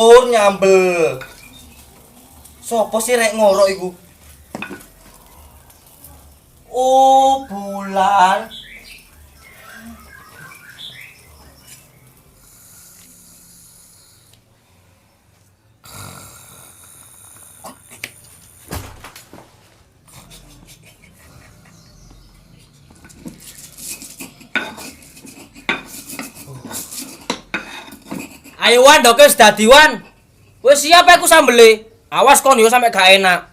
nyambel. Sopo sih rek ngorok iku? Oh, bulan. Ayo Wan, doke wis dadi Wan. Wis siap aku sambele. Awas kon yo sampe gak enak.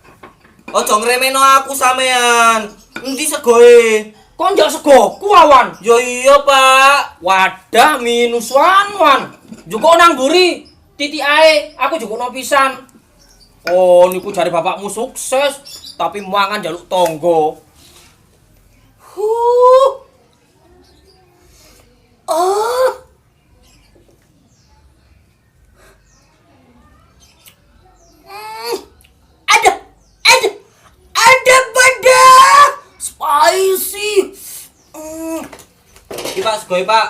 Ojo ngremeno aku sampean. Endi segoe? Kon njak segoku awan. Yo iya, Pak. Wadah minus Wan. Jukuk nang mburi. Titik ae, aku jukukno pisan. Oh, niku jare bapakmu sukses, tapi mangan jaluk tonggo. Oh. Ada badak. Spicy. Iki Pak segoe, Pak.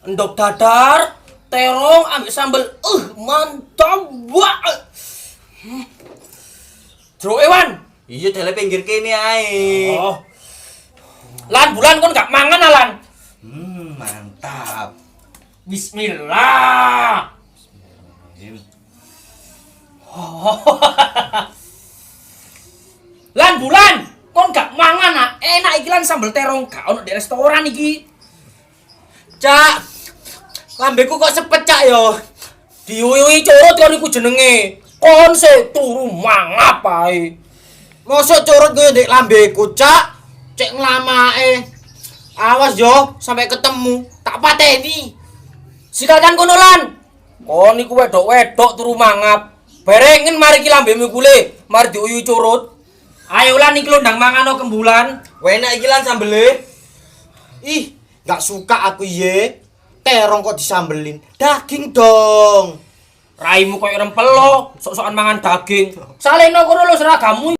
Endok dadar, terong ambek sambel. Mantap banget. Jero Wan. Iya, dele pinggir kene ae. Oh. Lan bulan kon gak mangan alan. Mantap. Bismillah. Lan bulan, kon gak mangan ah. Enak iki lan sambel terong gak ono di restoran iki. Cak. Lambeku kok sepet, Cak yo. Diuyui curut kon iku jenenge. Kon se turu mangap ae. Mosok curut gue ndek lambeku, Cak. Cek nglamake. Awas yo, sampai ketemu. Tak pateni. Sikalkan kono lan. Kon iku wedok-wedok turu mangap. Berengen mari ki lambemu kule, mari diuyui curut. Ayo lan iki londang mangano kembulan. Enak iki lan sambele. Ih, gak suka aku ye. Terong kok disambelin. Daging dong. Raimu koyo rempelo, sok-sokan mangan daging. Salehno kono lho seragamu.